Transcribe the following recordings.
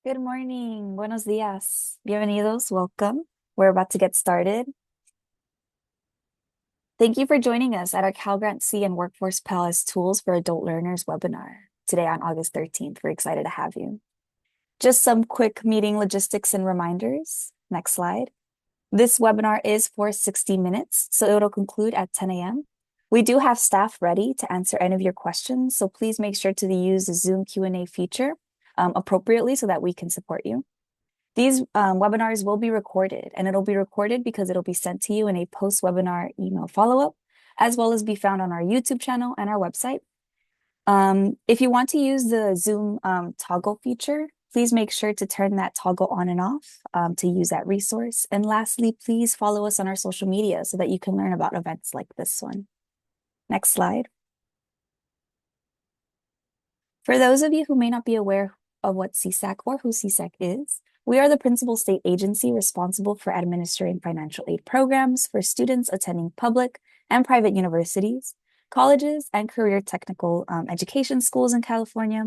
Good morning. Buenos días. Bienvenidos. Welcome. We're about to get started. Thank you for joining us at our Cal Grant C and Workforce Pal as Tools for Adult Learners webinar today on August 13th. We're excited to have you. Just some quick meeting logistics and reminders. Next slide. This webinar is for 60 minutes, so it'll conclude at 10 a.m. We do have staff ready to answer any of your questions, so please make sure to use the Zoom Q&A feature appropriately so that we can support you. These webinars will be recorded, and it'll be recorded because it'll be sent to you in a post-webinar email follow-up, as well as be found on our YouTube channel and our website. If you want to use the Zoom toggle feature, please make sure to turn that toggle on and off to use that resource. And lastly, please follow us on our social media so that you can learn about events like this one. Next slide. For those of you who may not be aware of what CSAC or who CSAC is, we are the principal state agency responsible for administering financial aid programs for students attending public and private universities, colleges, and career technical education schools in California.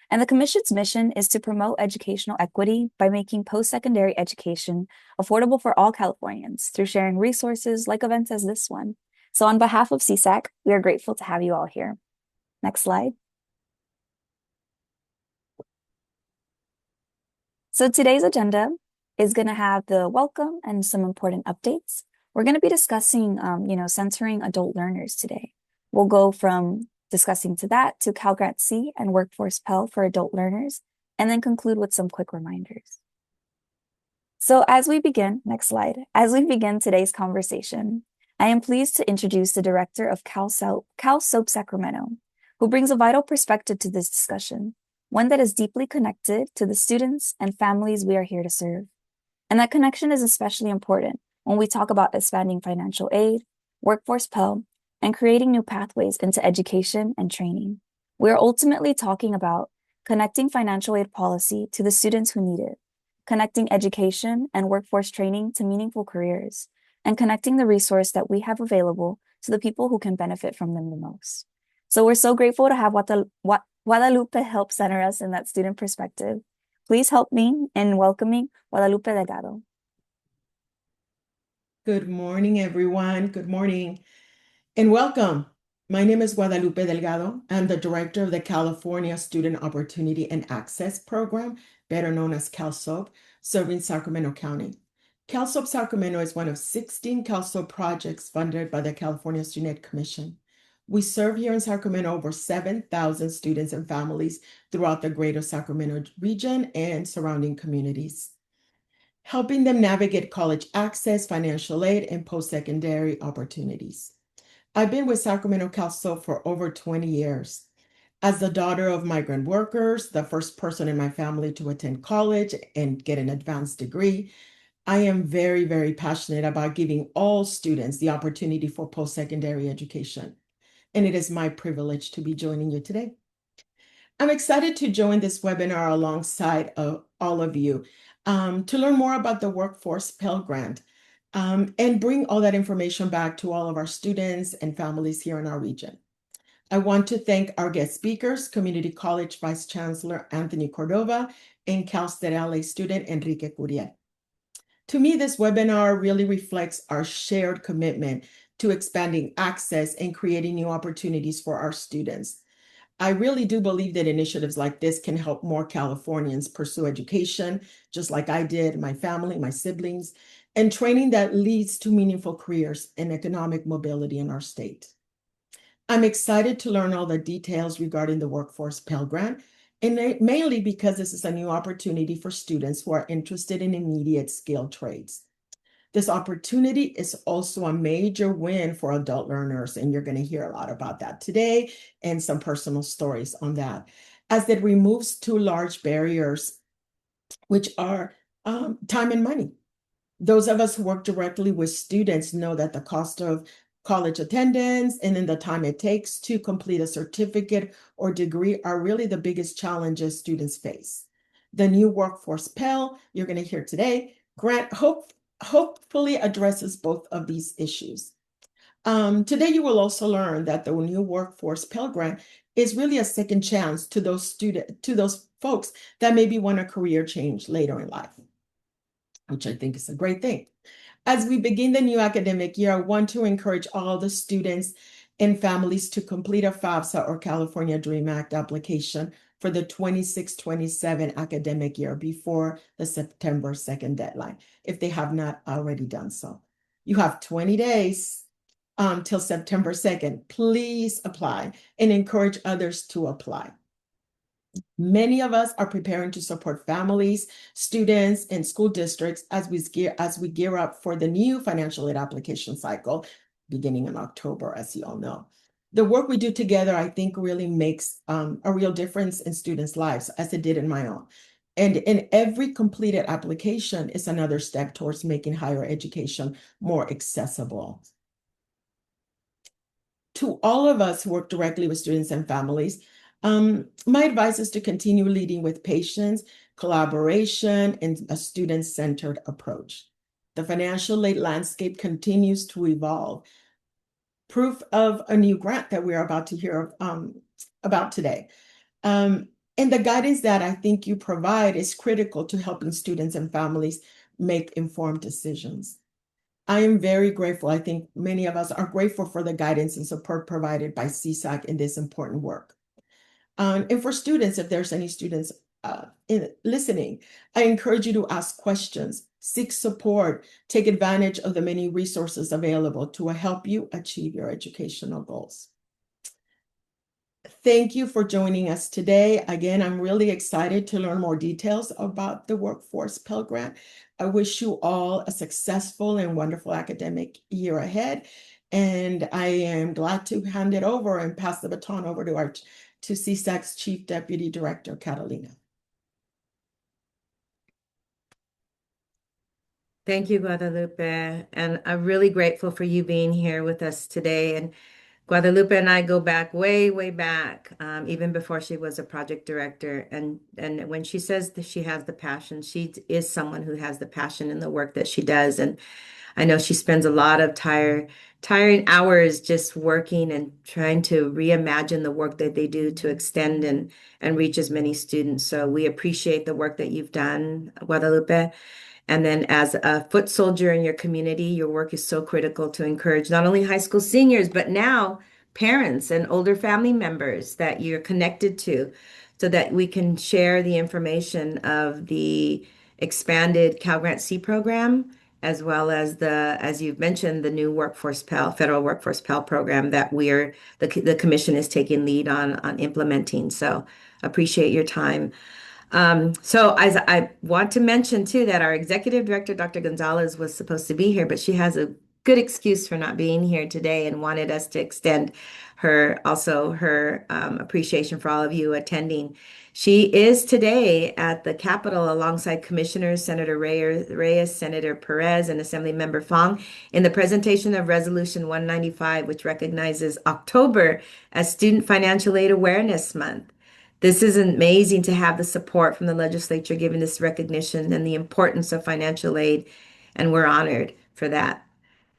And the Commission's mission is to promote educational equity by making post-secondary education affordable for all Californians through sharing resources like events as this one. So on behalf of CSAC, we are grateful to have you all here. Next slide. So today's agenda is going to have the welcome and some important updates. We're going to be discussing, centering adult learners today. We'll go from discussing to that to Cal Grant C and Workforce Pell for adult learners, and then conclude with some quick reminders. So as we begin, next slide, as we begin today's conversation, I am pleased to introduce the director of Cal Soap Sacramento, who brings a vital perspective to this discussion, one that is deeply connected to the students and families we are here to serve. And that connection is especially important when we talk about expanding financial aid, Workforce Pell, and creating new pathways into education and training. We are ultimately talking about connecting financial aid policy to the students who need it, connecting education and workforce training to meaningful careers, and connecting the resource that we have available to the people who can benefit from them the most. So we're so grateful to have Guadalupe help center us in that student perspective. Please help me in welcoming Guadalupe Delgado. Good morning, everyone. Good morning and welcome. My name is Guadalupe Delgado. I'm the director of the California Student Opportunity and Access Program, better known as CalSOAP, serving Sacramento County. CalSOAP Sacramento is one of 16 CalSOAP projects funded by the California Student Aid Commission. We serve here in Sacramento over 7,000 students and families throughout the greater Sacramento region and surrounding communities, helping them navigate college access, financial aid, and post-secondary opportunities. I've been with Sacramento CalSOAP for over 20 years. As the daughter of migrant workers, the first person in my family to attend college and get an advanced degree, I am very, very passionate about giving all students the opportunity for post-secondary education. And it is my privilege to be joining you today. I'm excited to join this webinar alongside all of you to learn more about the Workforce Pell Grant and bring all that information back to all of our students and families here in our region. I want to thank our guest speakers, Community College Vice Chancellor Anthony Cordova and Cal State LA student Enrique Curiel. To me, this webinar really reflects our shared commitment to expanding access and creating new opportunities for our students. I really do believe that initiatives like this can help more Californians pursue education, just like I did, my family, my siblings, and training that leads to meaningful careers and economic mobility in our state. I'm excited to learn all the details regarding the Workforce Pell Grant, and mainly because this is a new opportunity for students who are interested in immediate skilled trades. This opportunity is also a major win for adult learners, and you're going to hear a lot about that today and some personal stories on that, as it removes two large barriers, which are time and money. Those of us who work directly with students know that the cost of college attendance and then the time it takes to complete a certificate or degree are really the biggest challenges students face. The new Workforce Pell you're going to hear today grant hopefully addresses both of these issues. Today, you will also learn that the new Workforce Pell Grant is really a second chance to those folks that maybe want a career change later in life, which I think is a great thing. As we begin the new academic year, I want to encourage all the students and families to complete a FAFSA or California Dream Act application for the 26-27 academic year before the September 2nd deadline, if they have not already done so. You have 20 days till September 2nd. Please apply and encourage others to apply. Many of us are preparing to support families, students, and school districts as we gear up for the new financial aid application cycle beginning in October, as you all know. The work we do together, I think, really makes a real difference in students' lives, as it did in my own. And in every completed application is another step towards making higher education more accessible. To all of us who work directly with students and families, my advice is to continue leading with patience, collaboration, and a student-centered approach. The financial aid landscape continues to evolve. Proof of a new grant that we're about to hear about today. And the guidance that I think you provide is critical to helping students and families make informed decisions. I am very grateful. I think many of us are grateful for the guidance and support provided by CSAC in this important work. And for students, if there's any students listening, I encourage you to ask questions, seek support, take advantage of the many resources available to help you achieve your educational goals. Thank you for joining us today. Again, I'm really excited to learn more details about the Workforce Pell Grant. I wish you all a successful and wonderful academic year ahead. And I am glad to hand it over and pass the baton over to CSAC's Chief Deputy Director, Catalina. Thank you, Guadalupe. And I'm really grateful for you being here with us today. And Guadalupe and I go back way, way back, even before she was a project director. And when she says that she has the passion, she is someone who has the passion in the work that she does. And I know she spends a lot of tiring hours just working and trying to reimagine the work that they do to extend and reach as many students. So we appreciate the work that you've done, Guadalupe. And then as a foot soldier in your community, your work is so critical to encourage not only high school seniors, but now parents and older family members that you're connected to so that we can share the information of the expanded Cal Grant C program, as well as as you've mentioned, the new Workforce Pell, Federal Workforce Pell program that the commission is taking lead on implementing. So appreciate your time. So as I want to mention too that our executive director, Dr. Gonzalez, was supposed to be here, but she has a good excuse for not being here today and wanted us to extend her appreciation for all of you attending. She is today at the Capitol alongside Commissioners Senator Reyes, Senator Perez, and Assemblymember Fong in the presentation of Resolution 195, which recognizes October as Student Financial Aid Awareness Month. This is amazing to have the support from the legislature giving this recognition and the importance of financial aid, and we're honored for that.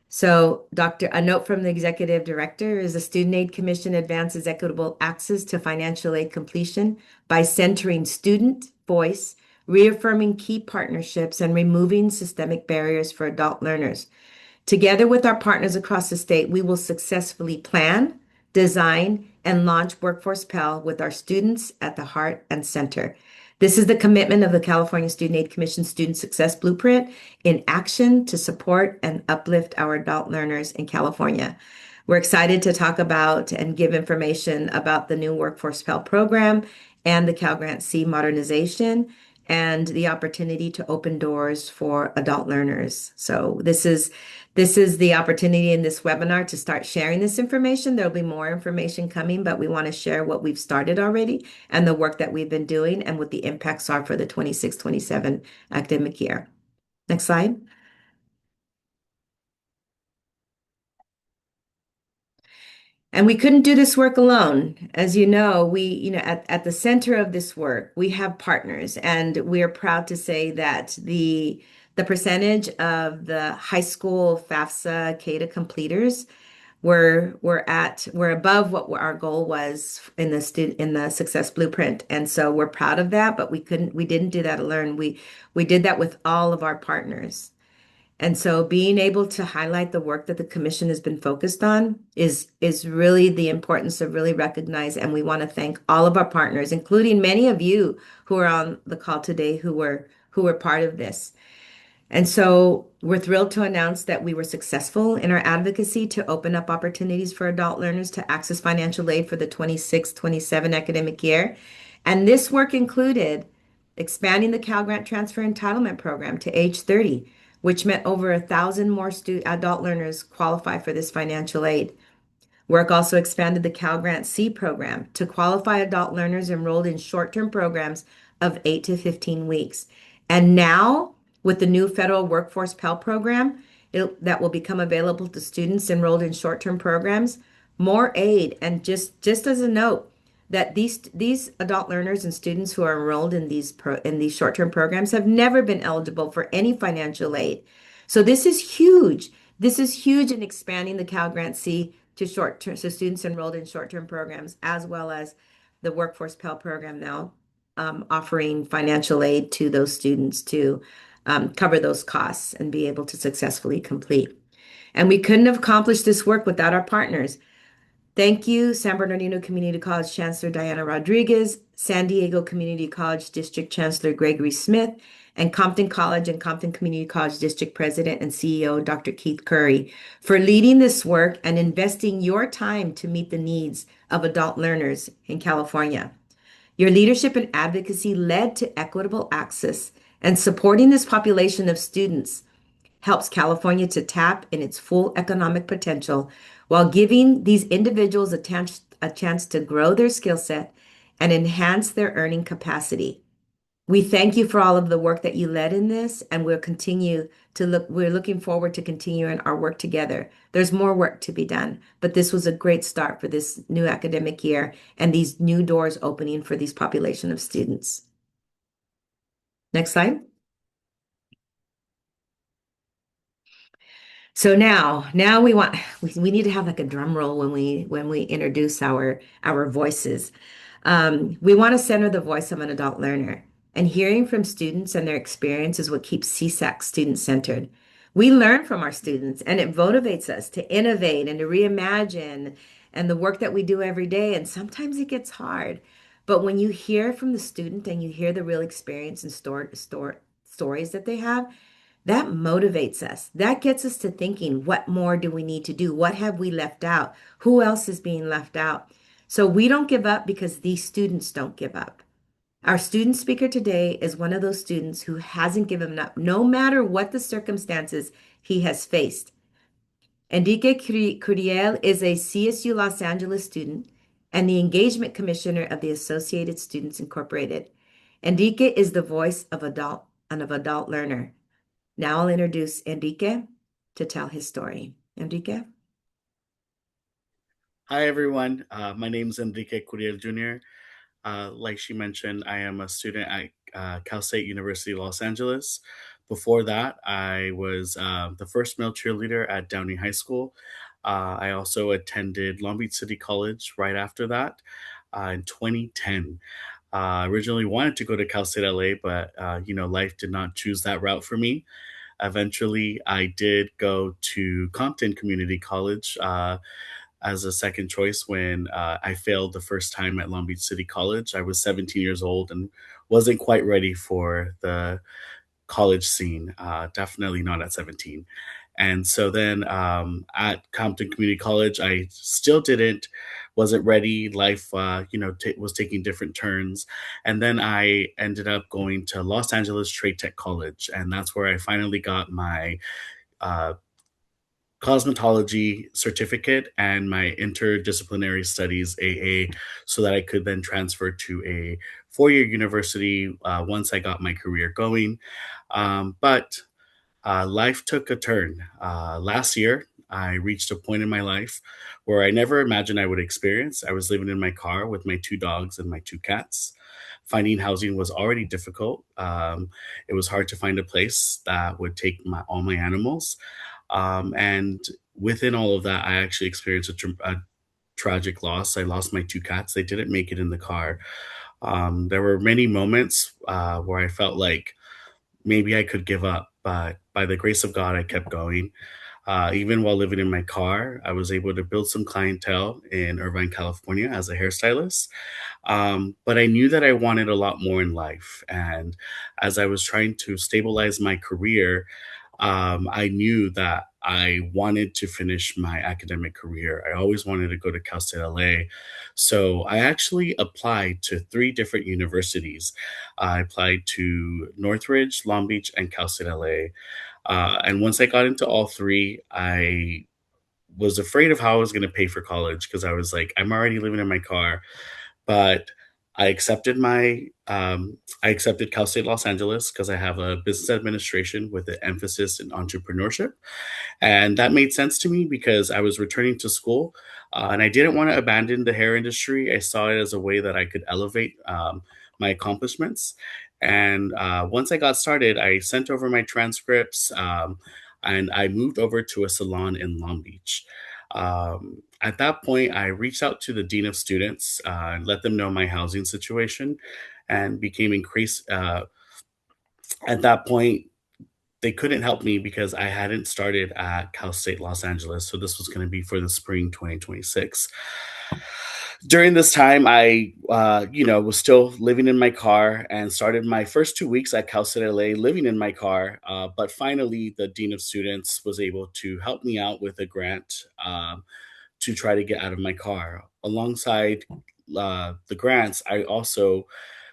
So, a note from the executive director is the Student Aid Commission advances equitable access to financial aid completion by centering student voice, reaffirming key partnerships, and removing systemic barriers for adult learners. Together with our partners across the state, we will successfully plan, design, and launch Workforce Pell with our students at the heart and center. This is the commitment of the California Student Aid Commission Student Success Blueprint in action to support and uplift our adult learners in California. We're excited to talk about and give information about the new Workforce Pell program and the Cal Grant C modernization and the opportunity to open doors for adult learners. So this is the opportunity in this webinar to start sharing this information. There'll be more information coming, but we want to share what we've started already and the work that we've been doing and what the impacts are for the 26-27 academic year. Next slide. And we couldn't do this work alone. As you know, at the center of this work, we have partners, and we're proud to say that the percentage of the high school FAFSA CADA completers we're above what our goal was in the success blueprint. And so we're proud of that, but we didn't do that alone. We did that with all of our partners. And so being able to highlight the work that the commission has been focused on is really the importance of really recognize. And we want to thank all of our partners, including many of you who are on the call today who were part of this. And so we're thrilled to announce that we were successful in our advocacy to open up opportunities for adult learners to access financial aid for the 26-27 academic year. And this work included expanding the Cal Grant Transfer Entitlement Program to age 30, which meant over 1,000 more adult learners qualify for this financial aid. Work also expanded the Cal Grant C program to qualify adult learners enrolled in short-term programs of 8 to 15 weeks. And now, with the new federal workforce Pell program that will become available to students enrolled in short-term programs, more aid. And just as a note, that these adult learners and students who are enrolled in these short-term programs have never been eligible for any financial aid. So this is huge. This is huge in expanding the Cal Grant C to students enrolled in short-term programs, as well as the Workforce Pell program now offering financial aid to those students to cover those costs and be able to successfully complete. And we couldn't have accomplished this work without our partners. Thank you, San Bernardino Community College Chancellor Diana Rodriguez, San Diego Community College District Chancellor Gregory Smith, and Compton College and Compton Community College District President and CEO Dr. Keith Curry for leading this work and investing your time to meet the needs of adult learners in California. Your leadership and advocacy led to equitable access, and supporting this population of students helps California to tap in its full economic potential while giving these individuals a chance to grow their skill set and enhance their earning capacity. We thank you for all of the work that you led in this, and we're looking forward to continuing our work together. There's more work to be done, but this was a great start for this new academic year and these new doors opening for these population of students. Next slide. So now we need to have like a drum roll when we introduce our voices. We want to center the voice of an adult learner, and hearing from students and their experience is what keeps CSAC student-centered. We learn from our students, and it motivates us to innovate and to reimagine and the work that we do every day. And sometimes it gets hard, but when you hear from the student and you hear the real experience and stories that they have, that motivates us. That gets us to thinking, what more do we need to do? What have we left out? Who else is being left out? So we don't give up because these students don't give up. Our student speaker today is one of those students who hasn't given up, no matter what the circumstances he has faced. Enrique Curiel is a CSU Los Angeles student and the engagement commissioner of the Associated Students Incorporated. Enrique is the voice of adult learner. Now I'll introduce Enrique to tell his story. Enrique? Hi, everyone. My name is Enrique Curiel Jr. Like she mentioned, I am a student at Cal State University, Los Angeles. Before that, I was the first male cheerleader at Downey High School. I also attended Long Beach City College right after that in 2010. Originally wanted to go to Cal State LA, but life did not choose that route for me. Eventually, I did go to Compton Community College as a second choice when I failed the first time at Long Beach City College. I was 17 years old and wasn't quite ready for the college scene, definitely not at 17. And so then at Compton Community College, I still wasn't ready. Life, was taking different turns. And then I ended up going to Los Angeles Trade Tech College. And that's where I finally got my cosmetology certificate and my interdisciplinary studies AA, so that I could then transfer to a four-year university once I got my career going. But life took a turn. Last year, I reached a point in my life where I never imagined I would experience. I was living in my car with my two dogs and my two cats. Finding housing was already difficult. It was hard to find a place that would take all my animals. And within all of that, I actually experienced a tragic loss. I lost my two cats. They didn't make it in the car. There were many moments where I felt like maybe I could give up, but by the grace of God, I kept going. Even while living in my car, I was able to build some clientele in Irvine, California as a hairstylist. But I knew that I wanted a lot more in life. And as I was trying to stabilize my career, I knew that I wanted to finish my academic career. I always wanted to go to Cal State LA. So I actually applied to three different universities. I applied to Northridge, Long Beach, and Cal State LA. And once I got into all three, I was afraid of how I was going to pay for college because I was like, I'm already living in my car. But I accepted I accepted Cal State Los Angeles because I have a business administration with an emphasis in entrepreneurship. And that made sense to me because I was returning to school and I didn't want to abandon the hair industry. I saw it as a way that I could elevate my accomplishments. And once I got started, I sent over my transcripts and I moved over to a salon in Long Beach. At that point, I reached out to the dean of students and let them know my housing situation and became increased. At that point, they couldn't help me because I hadn't started at Cal State Los Angeles. So this was going to be for the spring 2026. During this time, I, was still living in my car and started my first 2 weeks at Cal State LA living in my car. But finally, the dean of students was able to help me out with a grant to try to get out of my car. Alongside the grants, I also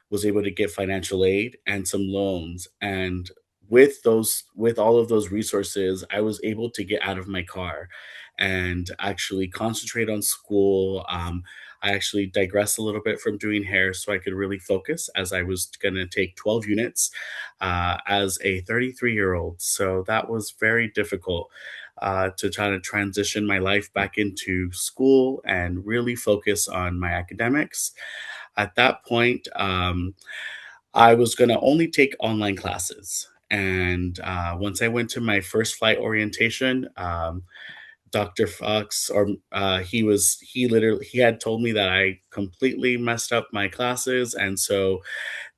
was able to get financial aid and some loans. And with all of those resources, I was able to get out of my car and actually concentrate on school. I actually digressed a little bit from doing hair so I could really focus as I was going to take 12 units as a 33-year-old. So that was very difficult to try to transition my life back into school and really focus on my academics. At that point, I was going to only take online classes. And once I went to my first flight orientation, Dr. Fox, or he had told me that I completely messed up my classes. And so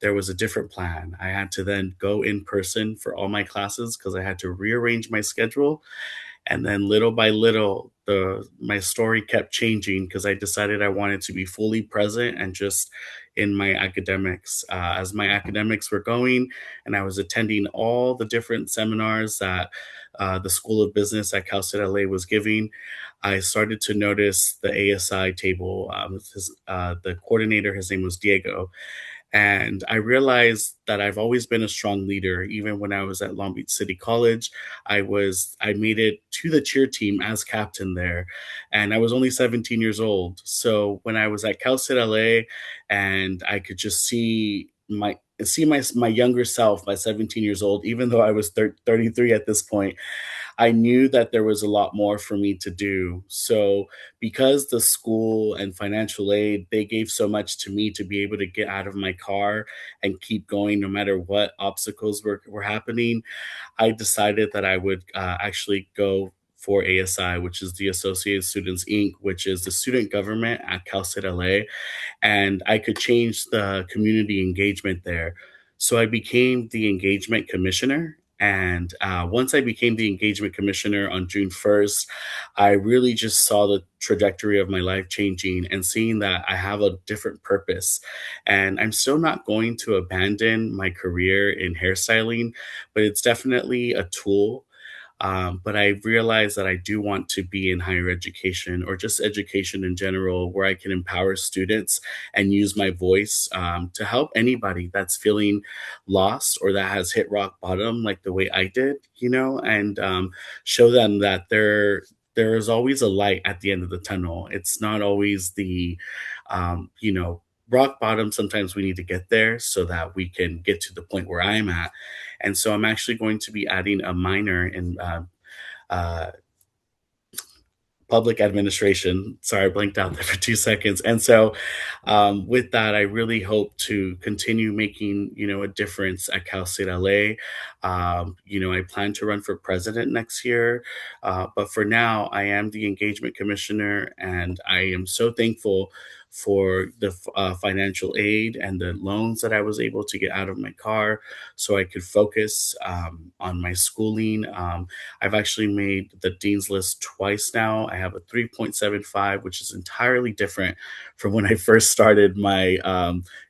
there was a different plan. I had to then go in person for all my classes because I had to rearrange my schedule. And then little by little, my story kept changing because I decided I wanted to be fully present and just in my academics. As my academics were going, and I was attending all the different seminars that the School of Business at Cal State LA was giving, I started to notice the ASI table. The coordinator, his name was Diego, and I realized that I've always been a strong leader. Even when I was at Long Beach City College, I made it to the cheer team as captain there. And I was only 17 years old. So when I was at Cal State LA and I could just see my younger self, my 17 years old, even though I was 33 at this point, I knew that there was a lot more for me to do. So, because the school and financial aid, they gave so much to me to be able to get out of my car and keep going no matter what obstacles were happening, I decided that I would actually go for ASI, which is the Associated Students Inc., which is the student government at Cal State LA, and I could change the community engagement there. So I became the engagement commissioner. And once I became the engagement commissioner on June 1st, I really just saw the trajectory of my life changing and seeing that I have a different purpose. And I'm still not going to abandon my career in hairstyling, but it's definitely a tool. But I realized that I do want to be in higher education or just education in general, where I can empower students and use my voice to help anybody that's feeling lost or that has hit rock bottom, like the way I did, and show them that there is always a light at the end of the tunnel. It's not always the, rock bottom. Sometimes we need to get there so that we can get to the point where I'm at. And so I'm actually going to be adding a minor in uh, public administration. Sorry, I blanked out there for 2 seconds. And so, with that, I really hope to continue making, a difference at Cal State LA. I plan to run for president next year. But for now, I am the engagement commissioner, and I am so thankful for the financial aid and the loans that I was able to get out of my car so I could focus on my schooling. I've actually made the Dean's List twice now. I have a 3.75, which is entirely different from when I first started my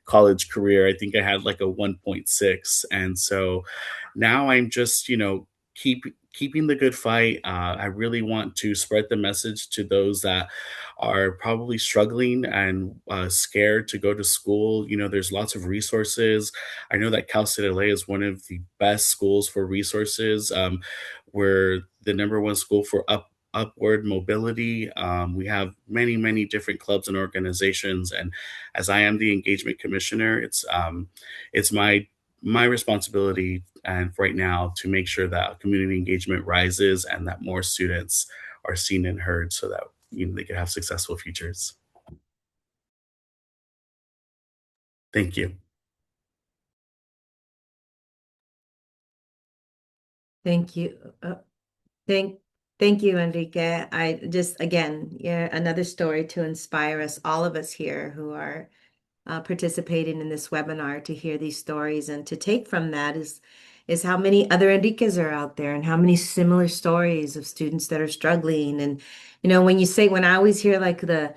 college career. I think I had like a 1.6. And so now I'm just, keeping the good fight. I really want to spread the message to those that are probably struggling and scared to go to school. There's lots of resources. I know that Cal State LA is one of the best schools for resources. We're the number one school for upward mobility. We have many, many different clubs and organizations, and as I am the engagement commissioner, it's my responsibility and right now to make sure that community engagement rises and that more students are seen and heard so that they can have successful futures. Thank you. Thank you. Thank you, Enrique. I just, again, another story to inspire us, all of us here who are participating in this webinar, to hear these stories and to take from that is how many other Enriques are out there and how many similar stories of students that are struggling. And, when I always hear like when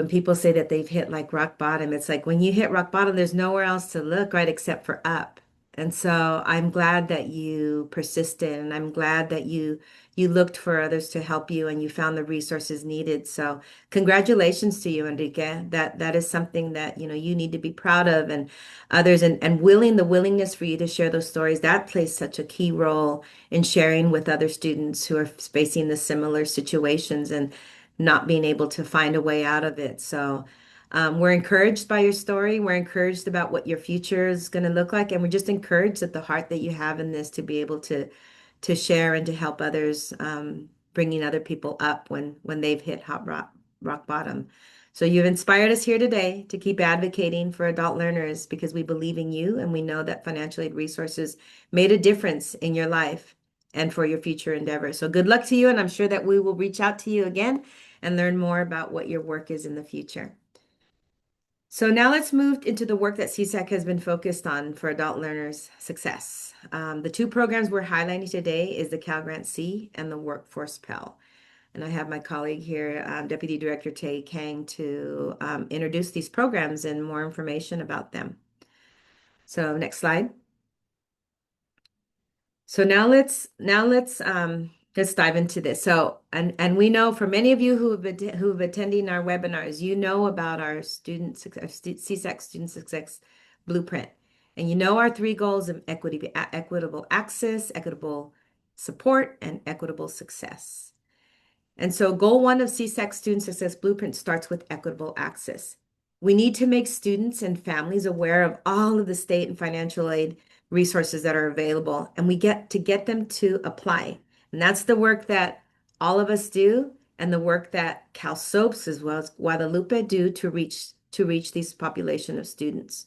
people say that they've hit like rock bottom, it's like when you hit rock bottom, there's nowhere else to look, right, except for up. And so I'm glad that you persisted, and I'm glad that you looked for others to help you and you found the resources needed. So congratulations to you, Enrique. That is something that you need to be proud of, and others, and the willingness for you to share those stories, that plays such a key role in sharing with other students who are facing the similar situations and not being able to find a way out of it. So we're encouraged by your story. We're encouraged about what your future is going to look like. And we're just encouraged at the heart that you have in this to be able to share and to help others, bringing other people up when they've hit rock bottom. So you've inspired us here today to keep advocating for adult learners because we believe in you and we know that financial aid resources made a difference in your life and for your future endeavors. So good luck to you. And I'm sure that we will reach out to you again and learn more about what your work is in the future. So now let's move into the work that CSAC has been focused on for adult learners' success. The two programs we're highlighting today is the Cal Grant C and the Workforce Pell. And I have my colleague here, Deputy Director Tay Kang, to introduce these programs and more information about them. So next slide. So now let's dive into this. So and we know for many of you who've attending our webinars, you know about our CSAC Student Success Blueprint, and you know our three goals of equitable access, equitable support, and equitable success. And so goal 1 of CSAC Student Success Blueprint starts with equitable access. We need to make students and families aware of all of the state and financial aid resources that are available, and we get them to apply. And that's the work that all of us do, and the work that Cal SOAPS as well as Guadalupe do to reach these population of students.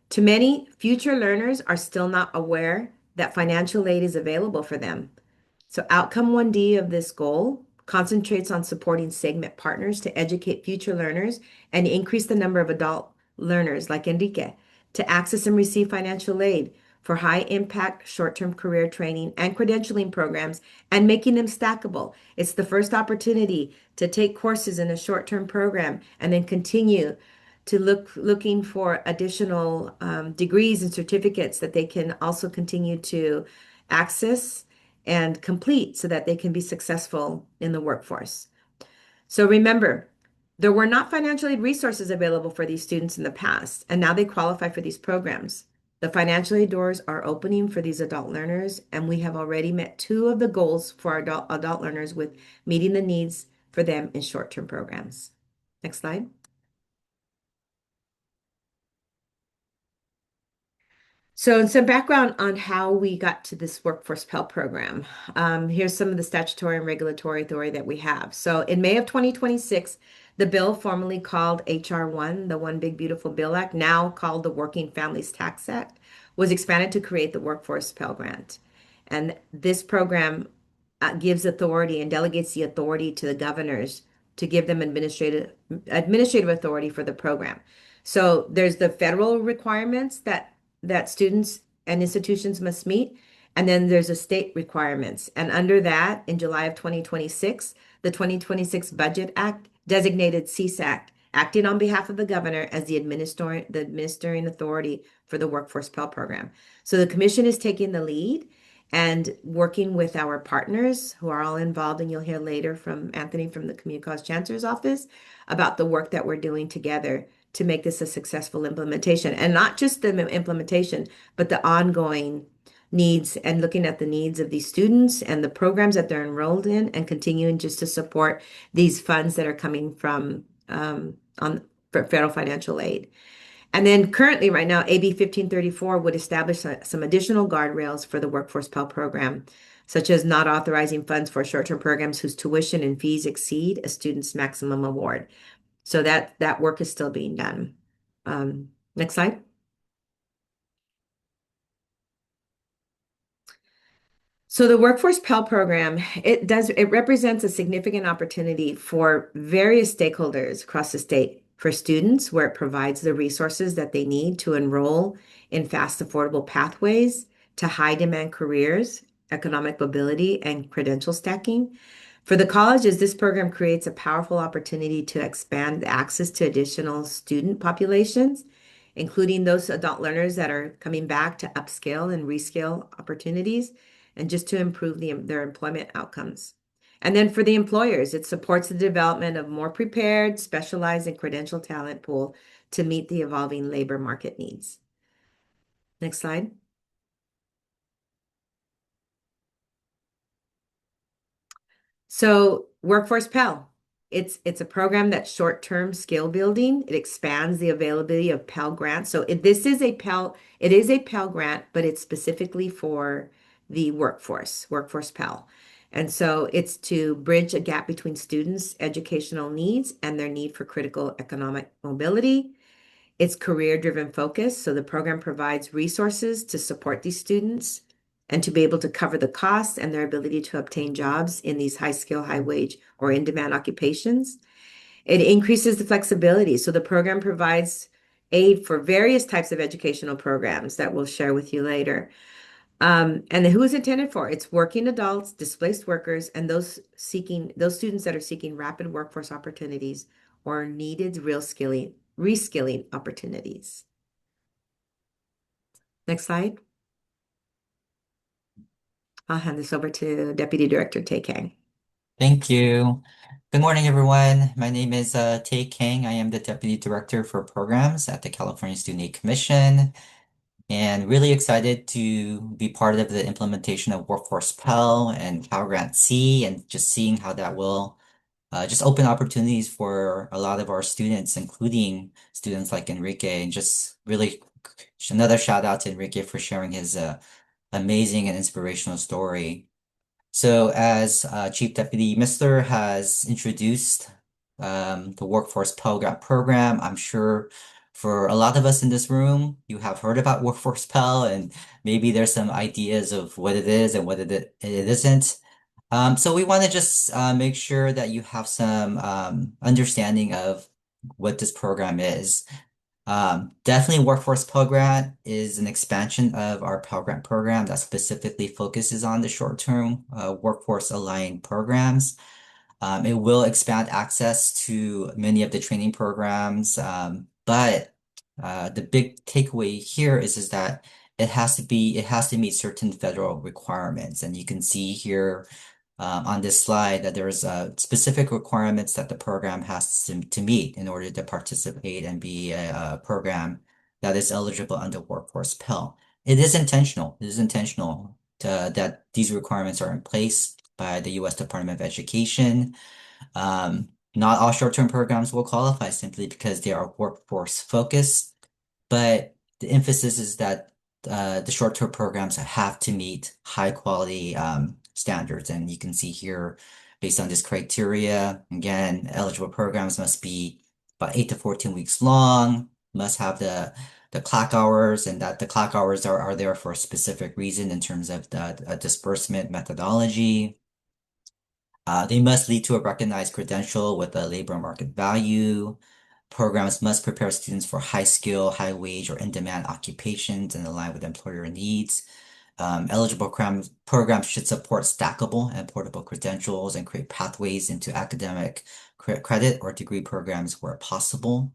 To many, future learners are still not aware that financial aid is available for them. So outcome 1D of this goal concentrates on supporting segment partners to educate future learners and increase the number of adult learners like Enrique to access and receive financial aid for high impact short-term career training and credentialing programs and making them stackable. It's the first opportunity to take courses in a short-term program and then continue to looking for additional degrees and certificates that they can also continue to access and complete so that they can be successful in the workforce. So remember, there were not financial aid resources available for these students in the past, and now they qualify for these programs. The financial aid doors are opening for these adult learners, and we have already met 2 of the goals for our adult learners with meeting the needs for them in short-term programs. Next slide. So, some background on how we got to this Workforce Pell program. Here's some of the statutory and regulatory authority that we have. So, in May of 2026, the bill formerly called HR 1, the One Big Beautiful Bill Act, now called the Working Families Tax Act, was expanded to create the Workforce Pell Grant. And this program gives authority and delegates the authority to the governors to give them administrative authority for the program. So, there's the federal requirements that students and institutions must meet. And then there's a state requirements. And under that, in July of 2026, the 2026 Budget Act designated CSAC, acting on behalf of the governor, as the administering authority for the Workforce Pell Program. So the commission is taking the lead and working with our partners who are all involved. And you'll hear later from Anthony from the Community College Chancellor's Office about the work that we're doing together to make this a successful implementation. And not just the implementation, but the ongoing needs and looking at the needs of these students and the programs that they're enrolled in, and continuing just to support these funds that are coming from for federal financial aid. And then currently, right now, AB 1534 would establish some additional guardrails for the Workforce Pell Program, such as not authorizing funds for short-term programs whose tuition and fees exceed a student's maximum award. So that work is still being done. Next slide. So the Workforce Pell Program, it represents a significant opportunity for various stakeholders across the state for students, where it provides the resources that they need to enroll in fast, affordable pathways to high demand careers, economic mobility, and credential stacking. For the colleges, this program creates a powerful opportunity to expand access to additional student populations, including those adult learners that are coming back to upscale and rescale opportunities, and just to improve their employment outcomes. And then for the employers, it supports the development of more prepared, specialized, and credential talent pool to meet the evolving labor market needs. Next slide. So Workforce Pell, it's a program that's short-term skill building. It expands the availability of Pell grants. So it is a Pell grant, but it's specifically for the Workforce Pell. And so it's to bridge a gap between students' educational needs and their need for critical economic mobility. It's career-driven focus. So the program provides resources to support these students and to be able to cover the costs and their ability to obtain jobs in these high skill, high wage, or in-demand occupations. It increases the flexibility. So the program provides aid for various types of educational programs that we'll share with you later. And who is intended for? It's working adults, displaced workers, and those students that are seeking rapid workforce opportunities or needed reskilling opportunities. Next slide. I'll hand this over to Deputy Director Tay Kang. Thank you. Good morning, everyone. My name is Tay Kang. I am the Deputy Director for Programs at the California Student Aid Commission, and really excited to be part of the implementation of Workforce Pell and Pell Grant C, and just seeing how that will just open opportunities for a lot of our students, including students like Enrique, and just really another shout out to Enrique for sharing his amazing and inspirational story. So as Chief Deputy Mistler has introduced the Workforce Pell Grant program, I'm sure for a lot of us in this room, you have heard about Workforce Pell, and maybe there's some ideas of what it is and what it isn't. So we want to just make sure that you have some understanding of what this program is. Definitely Workforce Pell Grant is an expansion of our Pell Grant program that specifically focuses on the short-term workforce aligned programs. It will expand access to many of the training programs, but the big takeaway here is that it has to meet certain federal requirements, and you can see here on this slide that there's specific requirements that the program has to meet in order to participate and be a program that is eligible under Workforce Pell. It is intentional. It is intentional that these requirements are in place by the U.S. Department of Education. Not all short-term programs will qualify simply because they are workforce focused, but the emphasis is that the short-term programs have to meet high quality standards. And you can see here, based on this criteria, again, eligible programs must be about 8 to 14 weeks long, must have the clock hours, and that the clock hours are there for a specific reason in terms of the disbursement methodology. They must lead to a recognized credential with a labor market value. Programs must prepare students for high skill, high wage, or in-demand occupations and align with employer needs. Eligible programs should support stackable and portable credentials and create pathways into academic credit or degree programs where possible.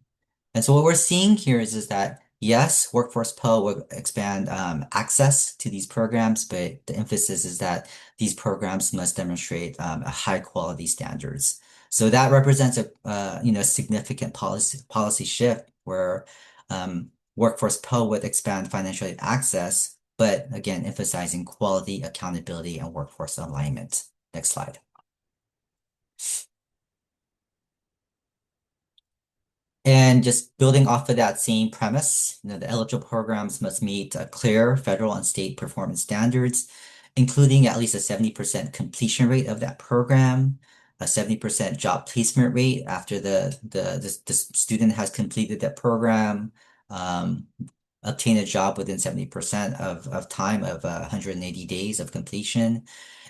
And so what we're seeing here is that, yes, Workforce Pell will expand access to these programs, but the emphasis is that these programs must demonstrate a high quality standards. So that represents a significant policy shift where Workforce Pell would expand financial aid access, but again, emphasizing quality, accountability, and workforce alignment. Next slide. And just building off of that same premise, the eligible programs must meet clear federal and state performance standards, including at least a 70% completion rate of that program, a 70% job placement rate after the student has completed that program, obtain a job within 70% of time of 180 days of completion,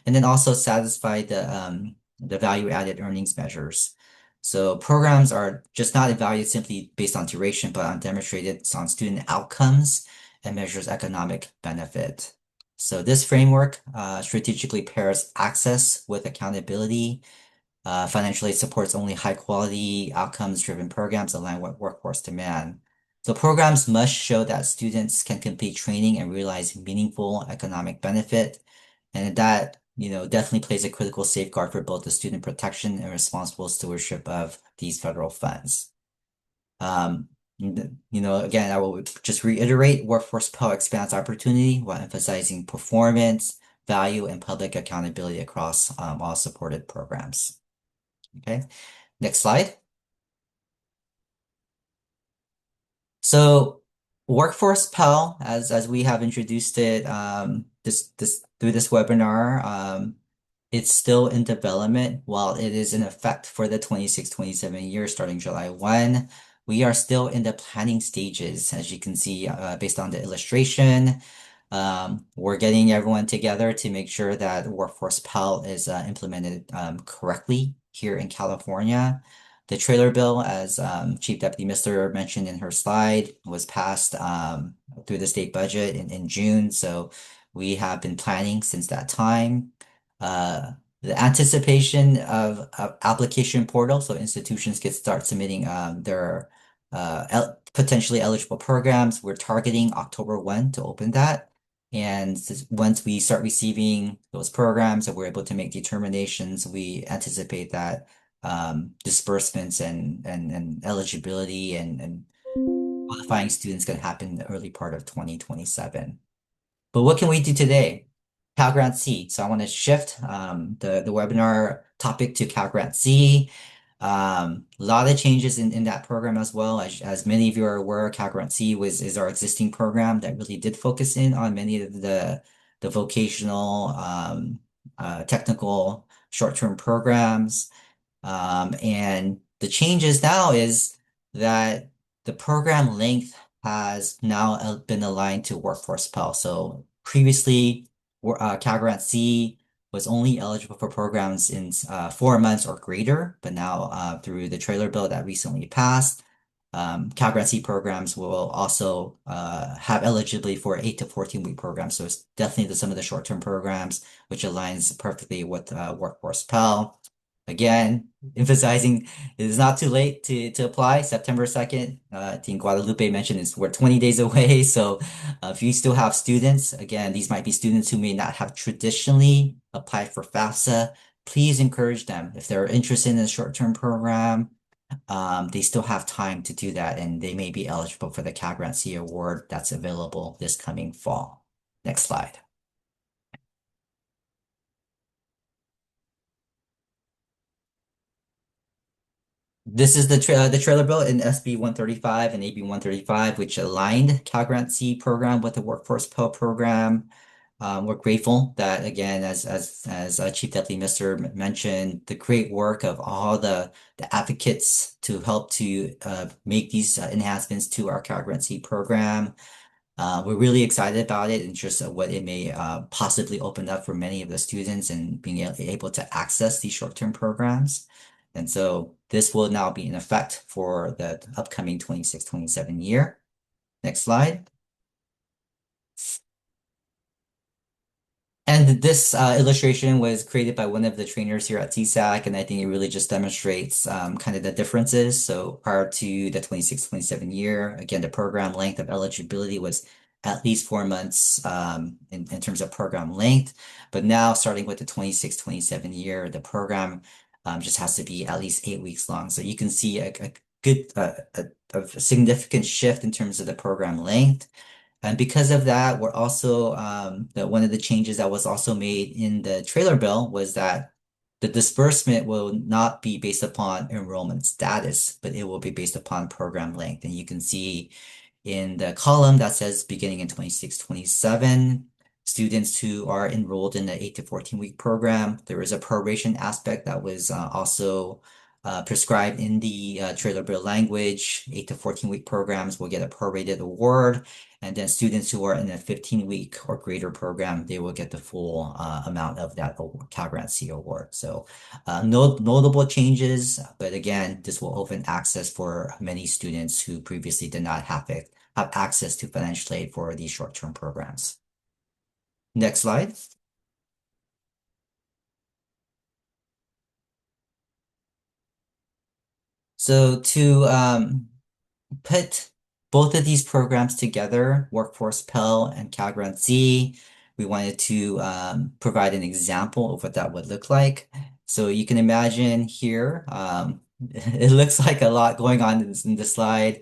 and then also satisfy the value-added earnings measures. So programs are just not evaluated simply based on duration, but on demonstrated on student outcomes and measures economic benefit. So this framework strategically pairs access with accountability. Financially supports only high quality outcomes-driven programs aligned with workforce demand. So programs must show that students can complete training and realize meaningful economic benefit. And that definitely plays a critical safeguard for both the student protection and responsible stewardship of these federal funds. Again, I will just reiterate, Workforce Pell expands opportunity while emphasizing performance, value, and public accountability across all supported programs. Okay, next slide. So Workforce Pell, as we have introduced it through this webinar, it's still in development. While it is in effect for the 26-27 year starting July 1, we are still in the planning stages, as you can see based on the illustration. We're getting everyone together to make sure that Workforce Pell is implemented correctly here in California. The trailer bill, as Chief Deputy Mister mentioned in her slide, was passed through the state budget in June. So we have been planning since that time. The anticipation of application portal, so institutions can start submitting their potentially eligible programs. We're targeting October 1 to open that. And once we start receiving those programs and we're able to make determinations, we anticipate that disbursements and eligibility and qualifying students can happen in the early part of 2027. But what can we do today? Cal Grant C. So I want to shift the webinar topic to Cal Grant C. A lot of changes in that program as well. As many of you are aware, Cal Grant C is our existing program that really did focus in on many of the vocational, technical short-term programs. And the changes now is that the program length has now been aligned to Workforce Pell. So previously, Cal Grant C was only eligible for programs in 4 months or greater, but now through the trailer bill that recently passed, Cal Grant C programs will also have eligibility for 8 to 14 week programs. So it's definitely some of the short-term programs, which aligns perfectly with Workforce Pell. Again, emphasizing it is not too late to apply. September 2nd, I think Guadalupe mentioned we're 20 days away. So if you still have students, again, these might be students who may not have traditionally applied for FAFSA. Please encourage them. If they're interested in a short-term program, they still have time to do that, and they may be eligible for the Cal Grant C award that's available this coming fall. Next slide. This is the trailer bill in SB 135 and AB 135, which aligned Cal Grant C program with the Workforce Pell program. We're grateful that again, as Chief Deputy Mister mentioned, the great work of all the advocates to help to make these enhancements to our Cal Grant C program. We're really excited about it and just what it may possibly open up for many of the students and being able to access these short-term programs. And so this will now be in effect for the upcoming 26-27 year. Next slide. And this illustration was created by one of the trainers here at TSAC, and I think it really just demonstrates kind of the differences. So prior to the 26-27 year, again, the program length of eligibility was at least 4 months in terms of program length. But now starting with the 26-27 year, the program just has to be at least 8 weeks long. So you can see a good, a significant shift in terms of the program length. And because of that, we're also one of the changes that was also made in the trailer bill was that the disbursement will not be based upon enrollment status, but it will be based upon program length. And you can see in the column that says beginning in 26-27, students who are enrolled in the 8 to 14 week program, there is a proration aspect that was also prescribed in the trailer bill language. 8 to 14 week programs will get a prorated award. And then students who are in a 15-week or greater program, they will get the full amount of that Cal Grant C award. So notable changes, but again, this will open access for many students who previously did not have access to financial aid for these short-term programs. Next slide. So to put both of these programs together, Workforce Pell and Cal Grant C, we wanted to provide an example of what that would look like. So you can imagine here, it looks like a lot going on in this slide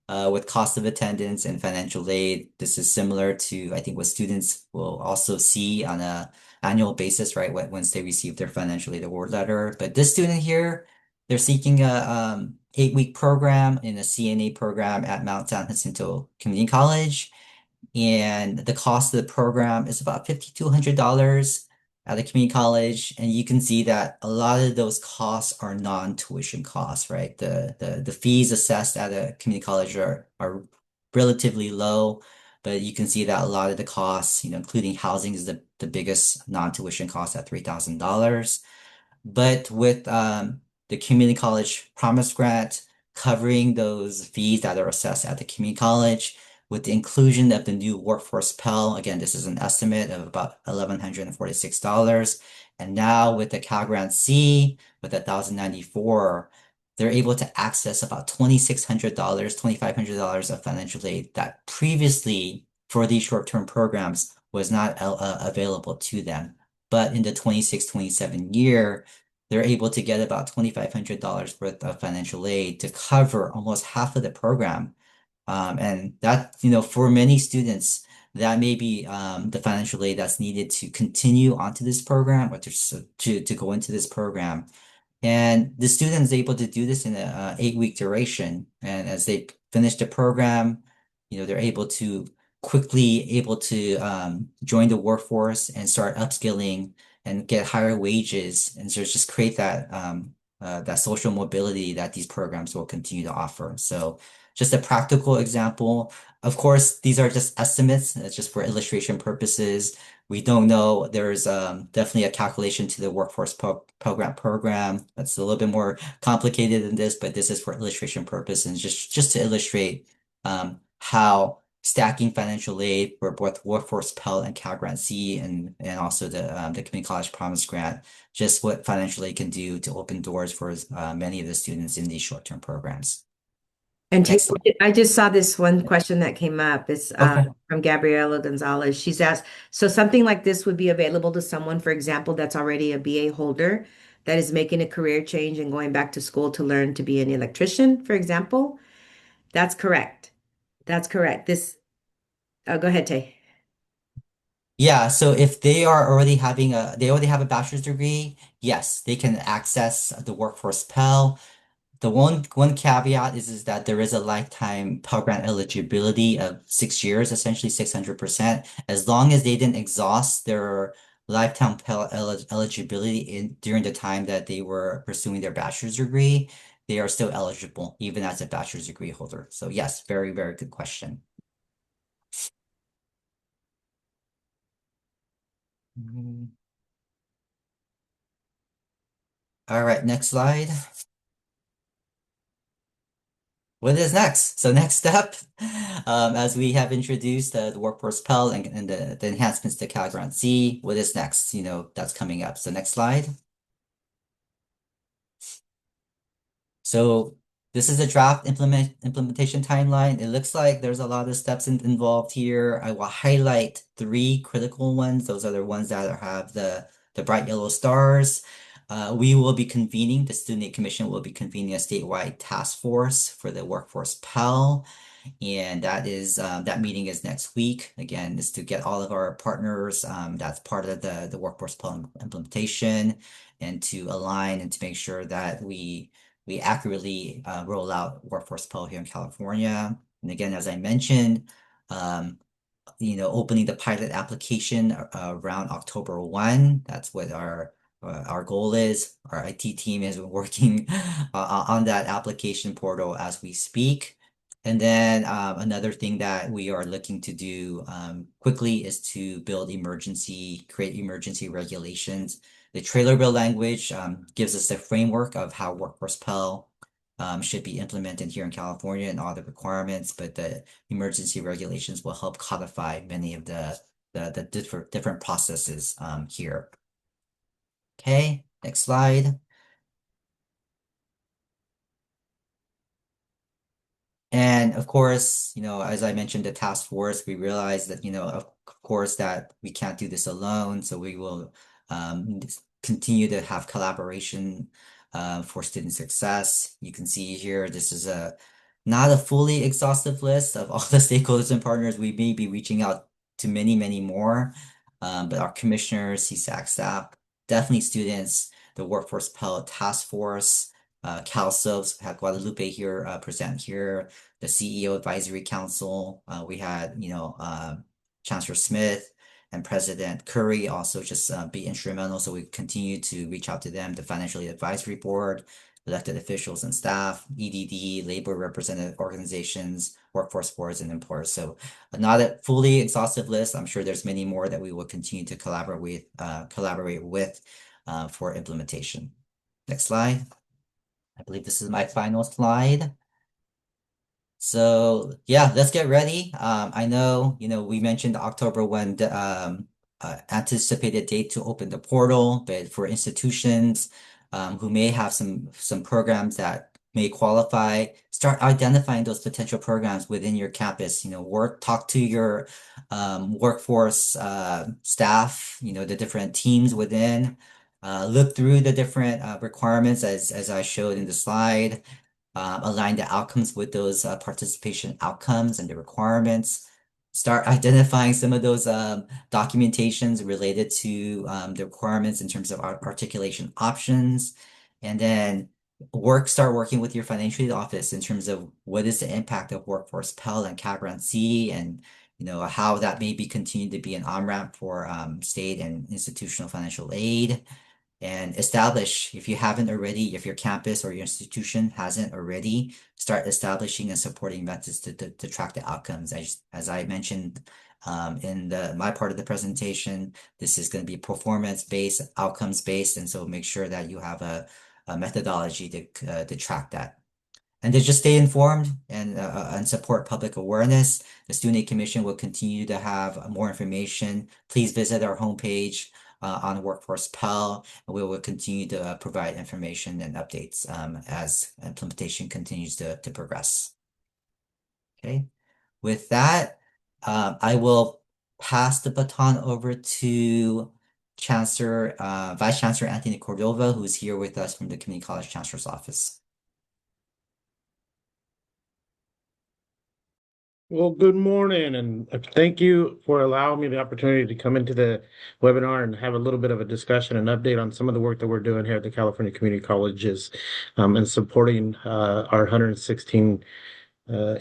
with cost of attendance and financial aid. This is similar to, I think, what students will also see on a annual basis, right? Once they receive their financial aid award letter. But this student here, they're seeking a 8 week program in a CNA program at Mount San Jacinto Community College. And the cost of the program is about $5,200 at a community college. And you can see that a lot of those costs are non-tuition costs, right? The fees assessed at a community college are relatively low, but you can see that a lot of the costs, including housing is the biggest non-tuition cost at $3,000. But with the community college promise grant covering those fees that are assessed at the community college, with the inclusion of the new Workforce Pell, again, this is an estimate of about $1,146. And now with the Cal Grant C, with $1,094, they're able to access about $2,600, $2,500 of financial aid that previously for these short-term programs was not available to them. But in the 26-27 year, they're able to get about $2,500 worth of financial aid to cover almost half of the program. And that, for many students, that may be the financial aid that's needed to continue onto this program or to go into this program. And the student is able to do this in a 8 week duration. And as they finish the program, they're able to quickly join the workforce and start upskilling and get higher wages. And so just create that social mobility that these programs will continue to offer. So just a practical example. Of course, these are just estimates. It's just for illustration purposes. We don't know. There's definitely a calculation to the Workforce program that's a little bit more complicated than this, but this is for illustration purposes and just to illustrate how stacking financial aid for both Workforce Pell and Cal Grant C and also the Community College Promise Grant, just what financial aid can do to open doors for many of the students in these short-term programs. And Next. I just saw this one question that came up. It's Okay. from Gabriela Gonzalez. She's asked, so something like this would be available to someone, for example, that's already a BA holder that is making a career change and going back to school to learn to be an electrician, for example? That's correct. That's correct. Go ahead, Tay. Yeah, so if they already have a bachelor's degree, yes, they can access the Workforce Pell. The one caveat is that there is a lifetime Pell Grant eligibility of 6 years, essentially 600%. As long as they didn't exhaust their lifetime eligibility during the time that they were pursuing their bachelor's degree, they are still eligible, even as a bachelor's degree holder. So yes, very, very good question. All right, next slide. What is next? So next step, as we have introduced the Workforce Pell and the enhancements to Cal Grant C, what is next? That's coming up. So next slide. So this is a draft implementation timeline. It looks like there's a lot of steps involved here. I will highlight 3 critical ones. Those are the ones that have the bright yellow stars. We will be convening, the Student Aid Commission will be convening a statewide task force for the Workforce Pell. And that meeting is next week. Again, is to get all of our partners, that's part of the Workforce Pell implementation, and to align and to make sure that we accurately roll out Workforce Pell here in California. And again, as I mentioned, opening the pilot application around October 1. That's what our goal is. Our IT team is working on that application portal as we speak. And then another thing that we are looking to do quickly is to create emergency regulations. The trailer bill language gives us the framework of how Workforce Pell should be implemented here in California and all the requirements, but the emergency regulations will help codify many of the different processes here. Okay, next slide. And of course, as I mentioned, the task force, we realized that, of course, that we can't do this alone. So we will continue to have collaboration for student success. You can see here, this is not a fully exhaustive list of all the stakeholders and partners. We may be reaching out to many, many more, but our commissioners, CSAC staff, definitely students, the Workforce Pell Task Force, CalSOVs, we had Guadalupe here present here, the CEO Advisory Council. We had, Chancellor Smith and President Curry also just be instrumental. So we continue to reach out to them, the Financial Aid Advisory Board, elected officials and staff, EDD, labor representative organizations, workforce boards, and employers. So not a fully exhaustive list. I'm sure there's many more that we will continue to collaborate with for implementation. Next slide. I believe this is my final slide. So yeah, let's get ready. I know, we mentioned October 1, anticipated date to open the portal, but for institutions who may have some programs that may qualify, start identifying those potential programs within your campus. Talk to your workforce staff, the different teams within. Look through the different requirements as I showed in the slide. Align the outcomes with those participation outcomes and the requirements. Start identifying some of those documentations related to the requirements in terms of articulation options. And then start working with your financial aid office in terms of what is the impact of Workforce Pell and Cal Grant C, and how that may be continued to be an on-ramp for state and institutional financial aid. And establish, if you haven't already, if your campus or your institution hasn't already, start establishing and supporting methods to track the outcomes. As I mentioned in my part of the presentation, this is going to be performance-based, outcomes-based, and so make sure that you have a methodology to track that. And to just stay informed and support public awareness. The Student Aid Commission will continue to have more information. Please visit our homepage on Workforce Pell, and we will continue to provide information and updates as implementation continues to progress. Okay, with that, I will pass the baton over to Vice Chancellor Anthony Cordova, who is here with us from the Community College Chancellor's Office. Well, good morning, and thank you for allowing me the opportunity to come into the webinar and have a little bit of a discussion and update on some of the work that we're doing here at the California Community Colleges, and supporting our 116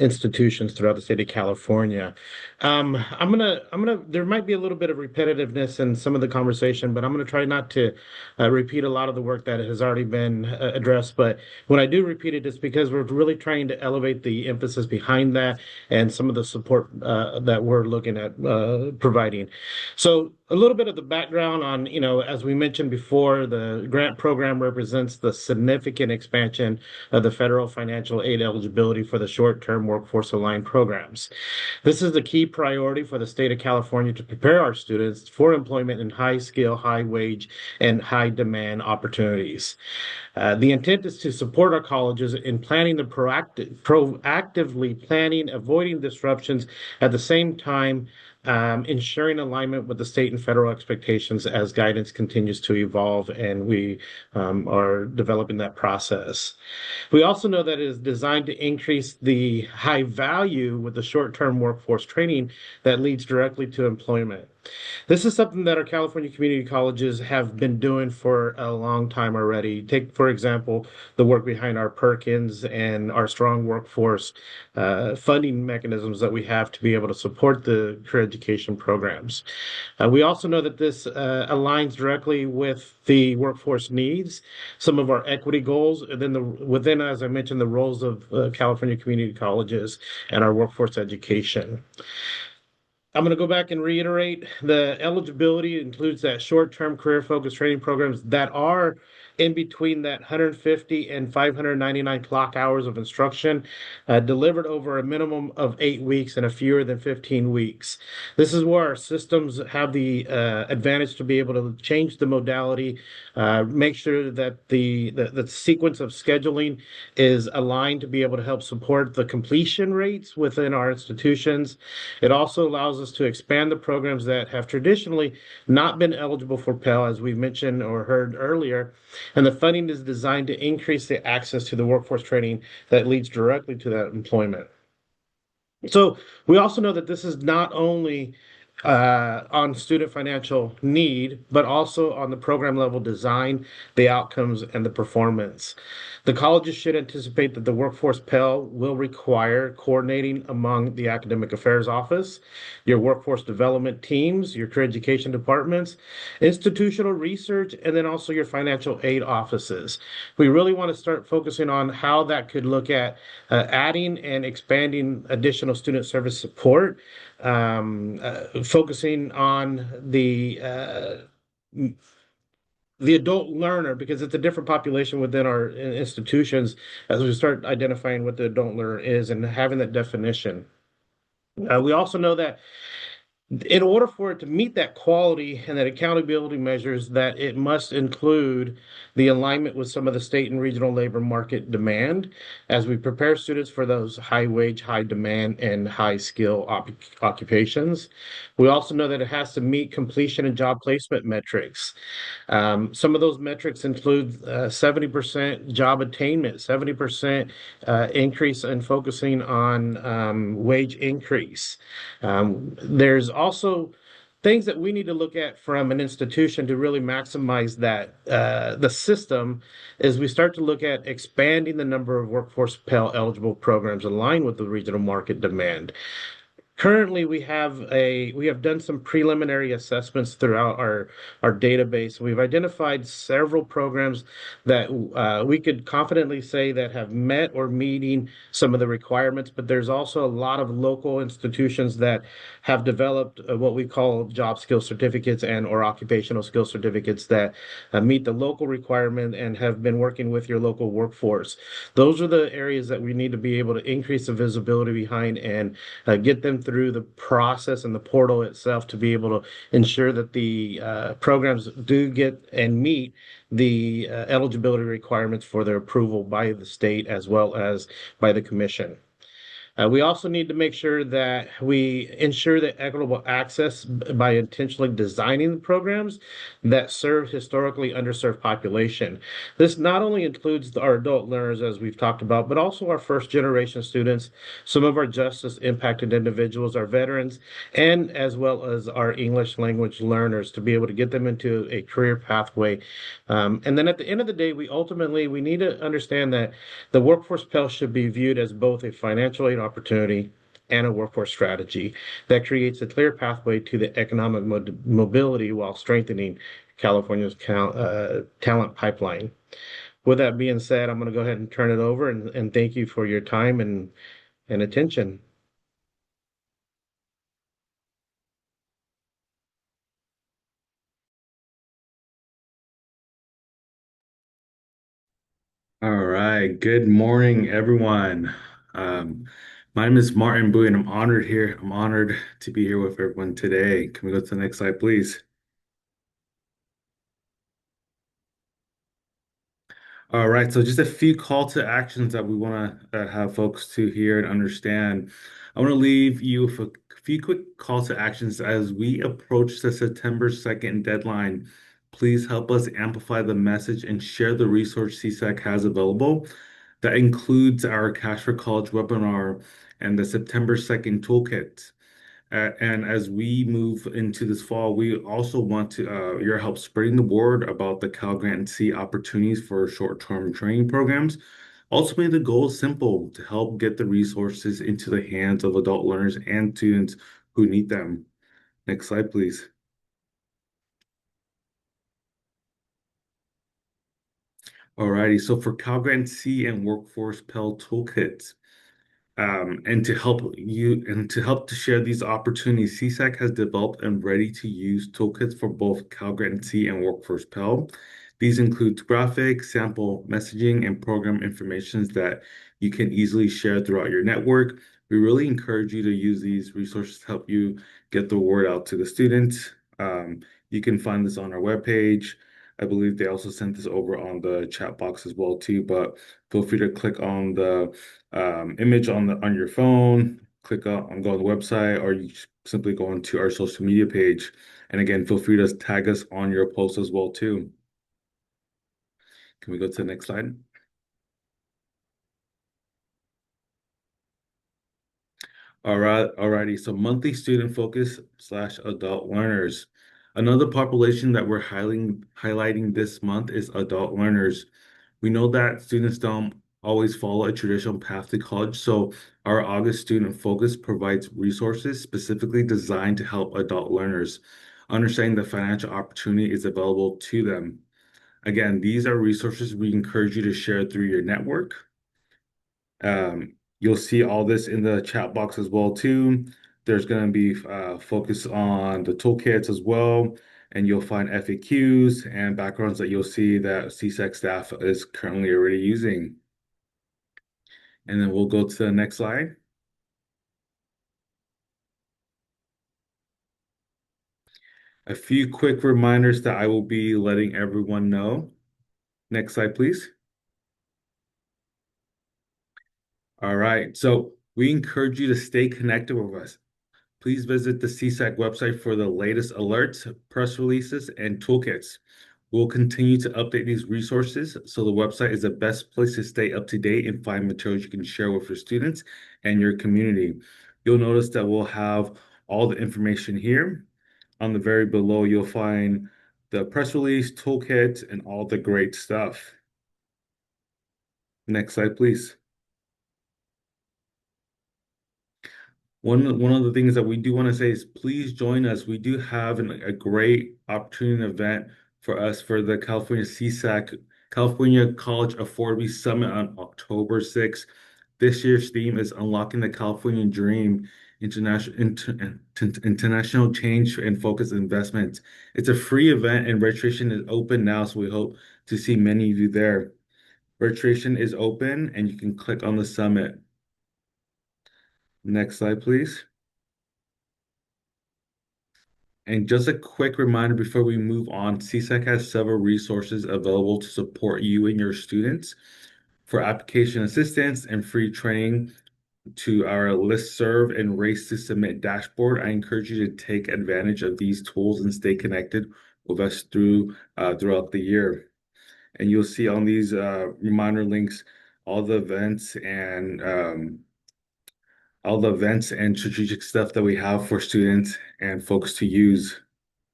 institutions throughout the state of California. There might be a little bit of repetitiveness in some of the conversation, but I'm gonna try not to repeat a lot of the work that has already been addressed. But when I do repeat it, it's because we're really trying to elevate the emphasis behind that and some of the support that we're looking at providing. So a little bit of the background on, as we mentioned before, the grant program represents the significant expansion of the federal financial aid eligibility for the short-term workforce aligned programs. This is the key priority for the state of California to prepare our students for employment in high skill, high wage, and high demand opportunities. The intent is to support our colleges in planning proactively planning, avoiding disruptions, at the same time ensuring alignment with the state and federal expectations as guidance continues to evolve, and we are developing that process. We also know that it is designed to increase the high value with the short-term workforce training that leads directly to employment. This is something that our California community colleges have been doing for a long time already. Take, for example, the work behind our Perkins and our strong workforce funding mechanisms that we have to be able to support the career education programs. We also know that this aligns directly with the workforce needs, some of our equity goals, and then within, as I mentioned, the roles of California community colleges and our workforce education. I'm going to go back and reiterate the eligibility includes that short-term career-focused training programs that are in between that 150 and 599 clock hours of instruction, delivered over a minimum of 8 weeks and a fewer than 15 weeks. This is where our systems have the advantage to be able to change the modality, make sure that the sequence of scheduling is aligned to be able to help support the completion rates within our institutions. It also allows us to expand the programs that have traditionally not been eligible for Pell, as we mentioned or heard earlier. And the funding is designed to increase the access to the workforce training that leads directly to that employment. So we also know that this is not only on student financial need, but also on the program level design, the outcomes, and the performance. The colleges should anticipate that the Workforce Pell will require coordinating among the Academic Affairs Office, your workforce development teams, your career education departments, institutional research, and then also your financial aid offices. We really want to start focusing on how that could look at adding and expanding additional student service support, focusing on the adult learner, because it's a different population within our institutions as we start identifying what the adult learner is and having that definition. We also know that in order for it to meet that quality and that accountability measures, that it must include the alignment with some of the state and regional labor market demand as we prepare students for those high wage, high demand, and high skill occupations. We also know that it has to meet completion and job placement metrics. Some of those metrics include 70% job attainment, 70% increase in focusing on wage increase. There's also things that we need to look at from an institution to really maximize that the system as we start to look at expanding the number of Workforce Pell eligible programs aligned with the regional market demand. Currently, we have done some preliminary assessments throughout our database. We've identified several programs that we could confidently say that have met or meeting some of the requirements, but there's also a lot of local institutions that have developed what we call job skill certificates and or occupational skill certificates that meet the local requirement and have been working with your local workforce. Those are the areas that we need to be able to increase the visibility behind and get them through the process and the portal itself to be able to ensure that the programs do get and meet the eligibility requirements for their approval by the state as well as by the commission. We also need to make sure that we ensure that equitable access by intentionally designing the programs that serve historically underserved population. This not only includes our adult learners, as we've talked about, but also our first generation students, some of our justice impacted individuals, our veterans, and as well as our English language learners to be able to get them into a career pathway. And then at the end of the day, we need to understand that the workforce Pell should be viewed as both a financial aid opportunity and a workforce strategy that creates a clear pathway to the economic mobility while strengthening California's talent pipeline. With that being said, I'm going to go ahead and turn it over and thank you for your time and attention. All right. Good morning, everyone. Um, my name is Martin Bowie, and I'm honored here. I'm honored to be here with everyone today. Can we go to the next slide, please? All right. So just a few call to actions that we want to have folks to hear and understand. I want to leave you with a few quick call to actions as we approach the September 2nd deadline. Please help us amplify the message and share the resource CSAC has available. That includes our Cash for College webinar and the September 2nd toolkit. And as we move into this fall, we also want your help spreading the word about the Cal Grant C opportunities for short-term training programs. Ultimately, the goal is simple: to help get the resources into the hands of adult learners and students who need them. Next slide, please. Alrighty, so for Cal Grant C and Workforce Pell Toolkits, and to help to share these opportunities, CSAC has developed and ready-to-use toolkits for both Cal Grant C and Workforce Pell. These include graphics, sample messaging, and program information that you can easily share throughout your network. We really encourage you to use these resources to help you get the word out to the students. You can find this on our webpage. I believe they also sent this over on the chat box as well too, but feel free to click on the image on your phone, click on go on the website, or you simply go into our social media page. And again, feel free to tag us on your post as well too. Can we go to the next slide? All right, alrighty. So monthly student focus / adult learners. Another population that we're highlighting this month is adult learners. We know that students don't always follow a traditional path to college, so our August Student Focus provides resources specifically designed to help adult learners understanding the financial opportunity is available to them. Again, these are resources we encourage you to share through your network. You'll see all this in the chat box as well too. There's going to be focus on the toolkits as well, and you'll find FAQs and backgrounds that you'll see that CSAC staff is currently already using. And then we'll go to the next slide. A few quick reminders that I will be letting everyone know. Next slide, please. All right, so we encourage you to stay connected with us. Please visit the CSAC website for the latest alerts, press releases, and toolkits. We'll continue to update these resources, so the website is the best place to stay up to date and find materials you can share with your students and your community. You'll notice that we'll have all the information here. On the very below, you'll find the press release, toolkit, and all the great stuff. Next slide, please. One of the things that we do want to say is please join us. We do have a great opportunity event for us for the California CSAC, California College Affordability Summit on October 6th. This year's theme is Unlocking the California Dream, International Change and Focused Investments. It's a free event and registration is open now, so we hope to see many of you there. Registration is open and you can click on the summit. Next slide, please. And just a quick reminder before we move on, CSAC has several resources available to support you and your students for application assistance and free training. to our listserv and Race to Submit dashboard. I encourage you to take advantage of these tools and stay connected with us throughout the year. And you'll see on these reminder links all the events and strategic stuff that we have for students and folks to use.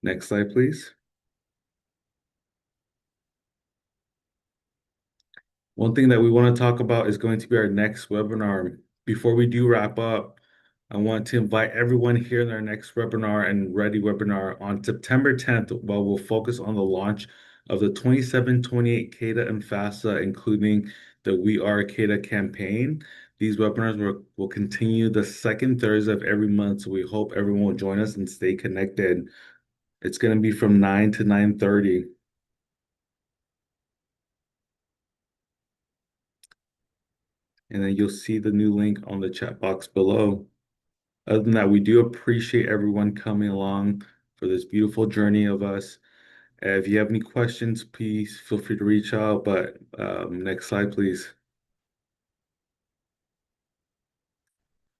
Next slide, please. One thing that we want to talk about is going to be our next webinar. Before we do wrap up, I want to invite everyone here in our next webinar and ready webinar on September 10th, where we'll focus on the launch of the 27-28 CADA and FAFSA, including the We Are CADA campaign. These webinars will continue the second Thursday of every month, so we hope everyone will join us and stay connected. It's going to be from 9 to 9:30. And then you'll see the new link on the chat box below. Other than that, we do appreciate everyone coming along for this beautiful journey of us. If you have any questions, please feel free to reach out. But next slide, please.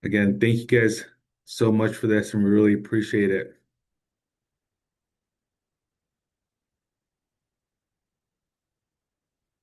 Again, thank you guys so much for this, and we really appreciate it.